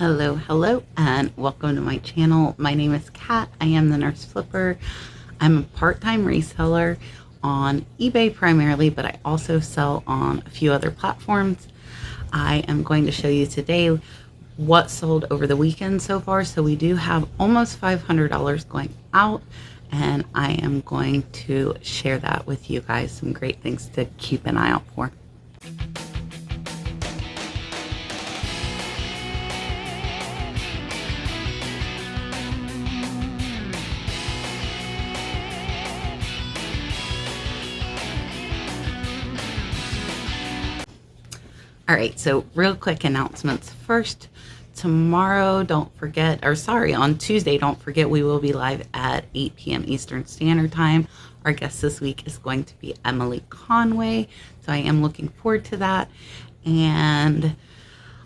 Hello, and welcome to my channel. My name is Kat. I am the Nurse Flipper. I'm a part-time reseller on eBay primarily, but I also sell on a few other platforms. I am going to show you today what sold over the weekend so far. So we do have almost $500 going out, and I am going to share that with you guys. Some great things to keep an eye out for. All right, so real quick announcements. First, tomorrow, don't forget, or sorry, on Tuesday, don't forget, we will be live at 8 p.m. Eastern Standard Time. Our guest this week is going to be Emily Conway, so I am looking forward to that. And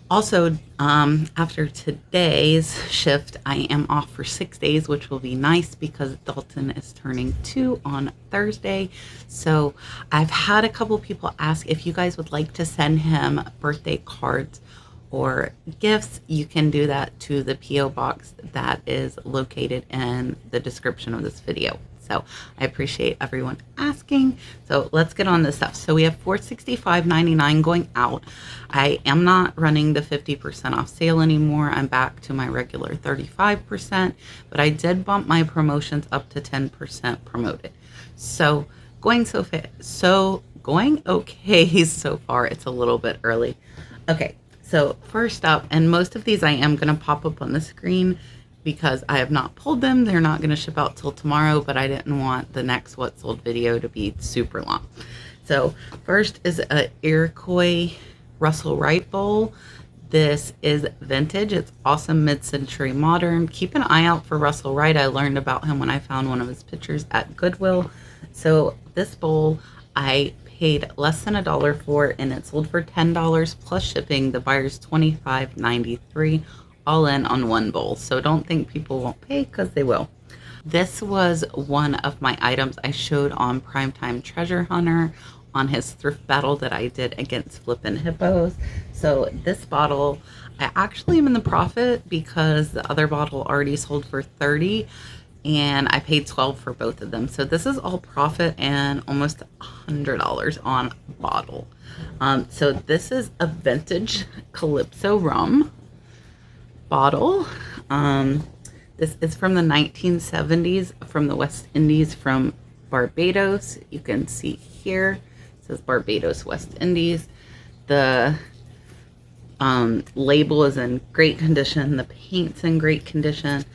also, after today's shift, I am off for 6 days, which will be nice because Dalton is turning 2 on Thursday. So I've had a couple people ask if you guys would like to send him birthday cards or gifts. You can do that to the P.O. box that is located in the description of this video. So I appreciate everyone asking. So let's get on this stuff. So we have $465.99 going out. I am not running the 50% off sale anymore. I'm back to my regular 35%, but I did bump my promotions up to 10% promoted. So going okay so far. It's a little bit early. Okay, so first up, and most of these I am going to pop up on the screen because I have not pulled them. They're not going to ship out till tomorrow, but I didn't want the next what sold video to be super long. So first is a Iroquois Russell Wright bowl. This is vintage. It's awesome, mid-century modern. Keep an eye out for Russell Wright. I learned about him when I found one of his pictures at Goodwill. So this bowl I paid less than $1 for, and it sold for $10 plus shipping. The buyer's $25.93 all in on one bowl. So don't think people won't pay, because they will. This was one of my items I showed on Primetime Treasure Hunter on his thrift battle that I did against Flippin' Hippos. So this bottle, I actually am in the profit because the other bottle already sold for $30 and I paid $12 for both of them. So this is all profit and almost $100 on bottle. So this is a vintage Calypso rum bottle. This is from the 1970s from the West Indies, from Barbados. You can see here it says Barbados, West Indies. The label is in great condition. The paint's in great condition.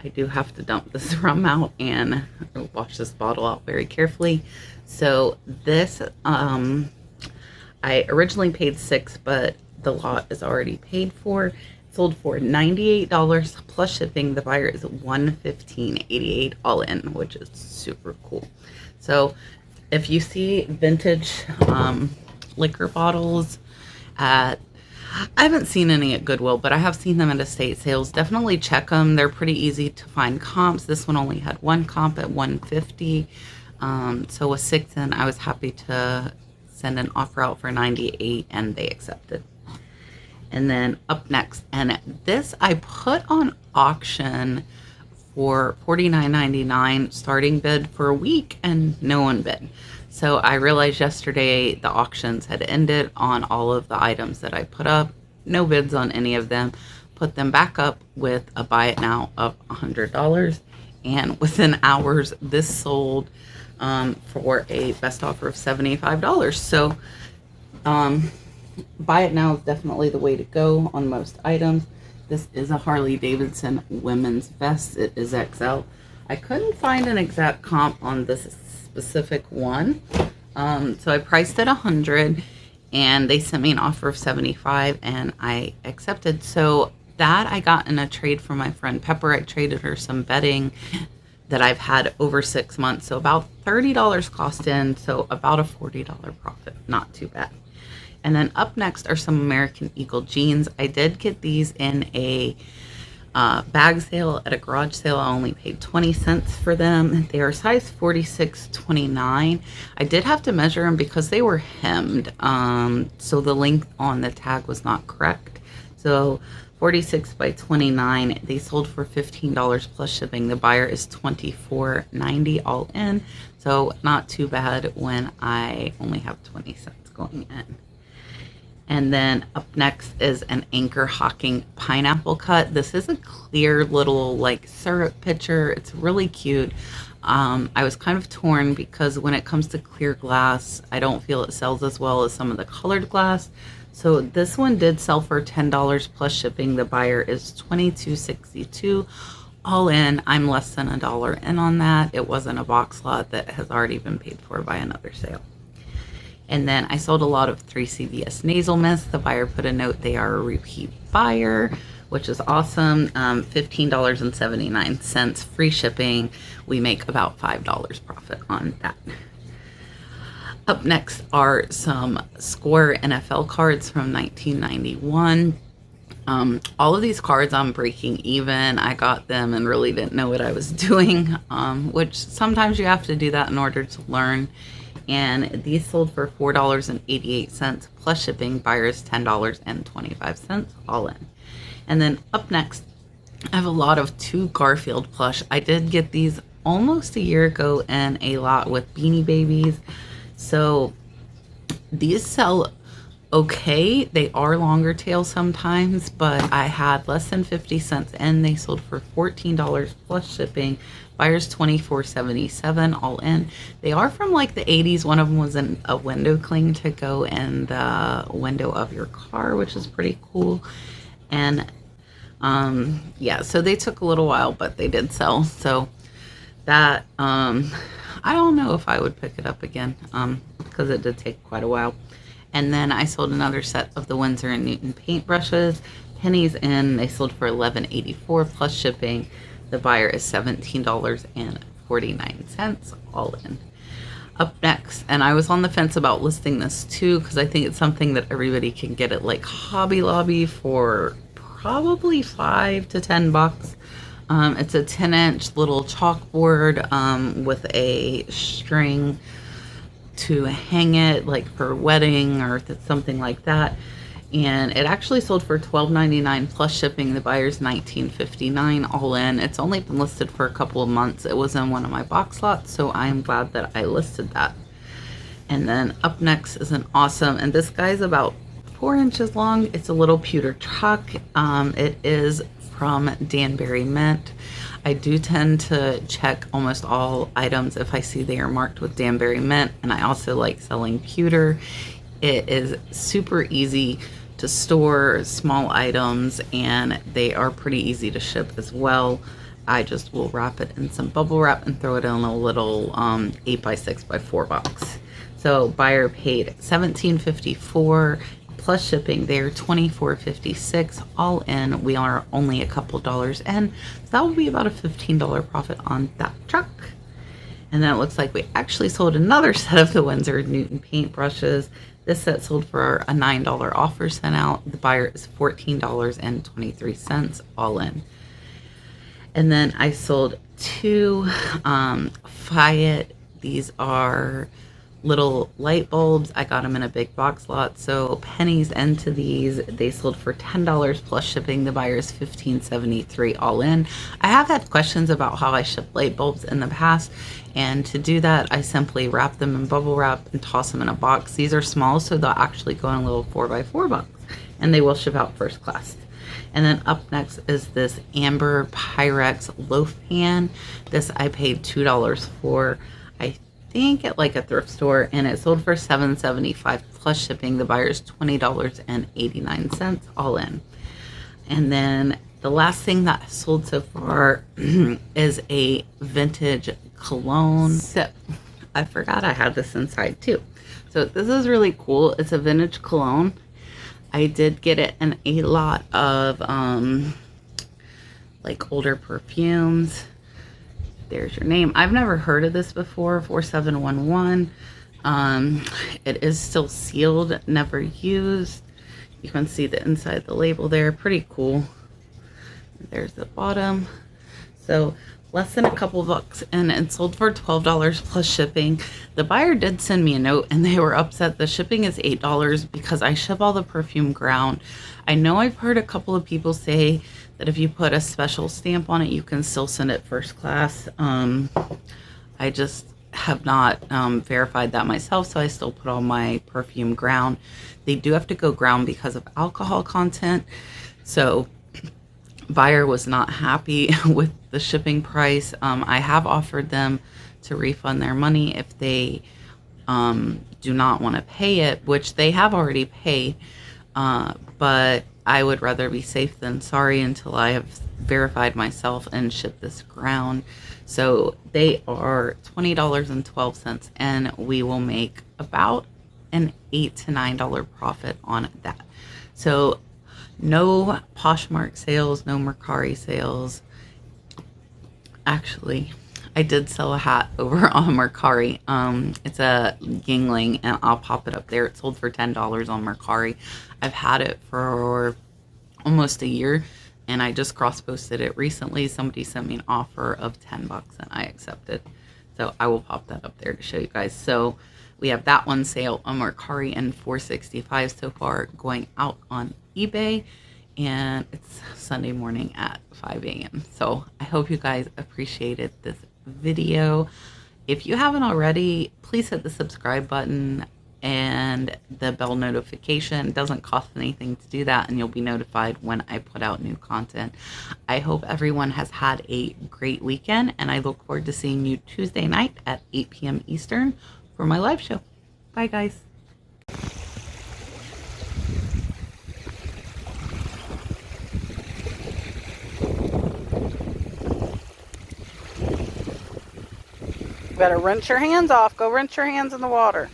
I do have to dump this rum out and wash this bottle out very carefully. So this I originally paid $6, but the lot is already paid for. Sold for $98 plus shipping. The buyer is $115.88 all in, which is super cool. So if you see vintage liquor bottles at, I haven't seen any at Goodwill, but I have seen them at estate sales. Definitely check them. They're pretty easy to find comps. This one only had one comp at $150. So with 6 in, I was happy to send an offer out for $98, and they accepted. And then up next, and this I put on auction for $49.99 starting bid for a week, and no one bid. So I realized yesterday the auctions had ended on all of the items that I put up. No bids on any of them. Put them back up with a buy it now of $100, and within hours this sold for a best offer of $75. So buy it now is definitely the way to go on most items. This is a Harley Davidson women's vest. It is XL. I couldn't find an exact comp on this specific one. So I priced it $100, and they sent me an offer of $75, and I accepted. So that I got in a trade from my friend Pepper. I traded her some bedding that I've had over 6 months. So about $30 cost in, so about a $40 profit. Not too bad. And then up next are some American Eagle jeans. I did get these in a bag sale at a garage sale. I only paid 20 cents for them. They are size 46-29. I did have to measure them because they were hemmed. So the length on the tag was not correct. So 46 by 29. They sold for $15 plus shipping. The buyer is $24.90 all in. So not too bad when I only have 20 cents going in. And then up next is an Anchor Hawking pineapple cut. This is a clear little like syrup pitcher. It's really cute. I was kind of torn because when it comes to clear glass, I don't feel it sells as well as some of the colored glass. So this one did sell for $10 plus shipping. The buyer is $22.62 all in. I'm less than $1 in on that. It wasn't a box lot that has already been paid for by another sale. And then I sold a lot of 3CVS nasal mist. The buyer put a note they are a repeat buyer, which is awesome. $15.79 free shipping. We make about $5 profit on that. Up next are some Score NFL cards from 1991. All of these cards I'm breaking even. I got them and really didn't know what I was doing, which sometimes you have to do that in order to learn. And these sold for $4.88 plus shipping. Buyers $10.25 all in. And then up next, I have a lot of 2 Garfield plush. I did get these almost a year ago in a lot with Beanie Babies. So these sell okay. They are longer tail sometimes, but I had less than 50 cents and they sold for $14 plus shipping. Buyers $24.77 all in. They are from like the 80s. One of them was in a window cling to go in the window of your car, which is pretty cool. And yeah, so they took a little while, but they did sell. So that I don't know if I would pick it up again, because it did take quite a while. And then I sold another set of the Winsor & Newton paintbrushes, pennies in. They sold for $11.84 plus shipping. The buyer is $17.49 all in. Up next, and I was on the fence about listing this too, because I think it's something that everybody can get at like Hobby Lobby for probably $5 to $10. It's a 10-inch little chalkboard with a string to hang it, like for wedding or something like that. And it actually sold for $12.99 plus shipping. The buyer's $19.59 all in. It's only been listed for a couple of months. It was in one of my box lots, so I'm glad that I listed that. And then up next is an awesome, and this guy's about 4 inches long. It's a little pewter truck. It is from Danbury Mint. I do tend to check almost all items if I see they are marked with Danbury Mint, and I also like selling pewter. It is super easy to store small items, and they are pretty easy to ship as well. I just will wrap it in some bubble wrap and throw it in a little 8x6x4 box. So buyer paid $17.54 plus shipping. They're $24.56 all in. We are only a couple dollars in, so that will be about a $15 profit on that truck. And then it looks like we actually sold another set of the Winsor & Newton paintbrushes. This set sold for a $9 offer sent out. The buyer is $14.23 all in. And then I sold 2 Fiat. These are little light bulbs. I got them in a big box lot, so pennies into these. They sold for $10 plus shipping. The buyer is $15.73 all in. I have had questions about how I ship light bulbs in the past, and to do that I simply wrap them in bubble wrap and toss them in a box. These are small, so they'll actually go in a little 4x4 box, and they will ship out first class. And then up next is this amber Pyrex loaf pan. This I paid $2 for, I think at like a thrift store, and it sold for $7.75 plus shipping. The buyer's $20.89 all in. And then the last thing that sold so far is a vintage cologne. So I forgot I had this inside too. So this is really cool. It's a vintage cologne. I did get it in a lot of like older perfumes. There's your name. I've never heard of this before. 4711. It is still sealed, never used. You can see the inside the label there. Pretty cool. There's the bottom. So less than a couple bucks, and it sold for $12 plus shipping. The buyer did send me a note and they were upset. The shipping is $8 because I ship all the perfume ground. I know I've heard a couple of people say that if you put a special stamp on it, you can still send it first class. I just have not verified that myself, so I still put all my perfume ground. They do have to go ground because of alcohol content, so buyer was not happy with the shipping price. I have offered them to refund their money if they do not want to pay it, which they have already paid, but I would rather be safe than sorry until I have verified myself and shipped this ground. So they are $20.12, and we will make about an $8 to $9 profit on that. So no Poshmark sales, no Mercari sales. Actually, I did sell a hat over on Mercari. It's a Yingling, and I'll pop it up there. It sold for $10 on Mercari. I've had it for almost a year, and I just cross-posted it recently. Somebody sent me an offer of 10 bucks, and I accepted. So I will pop that up there to show you guys. So we have that one sale on Mercari and $4.65 so far, going out on eBay, and it's Sunday morning at 5 a.m. So I hope you guys appreciated this video. If you haven't already, please hit the subscribe button and the bell notification. It doesn't cost anything to do that, and you'll be notified when I put out new content. I hope everyone has had a great weekend, and I look forward to seeing you Tuesday night at 8 p.m. Eastern for my live show. Bye, guys. Better rinse your hands off. Go rinse your hands in the water.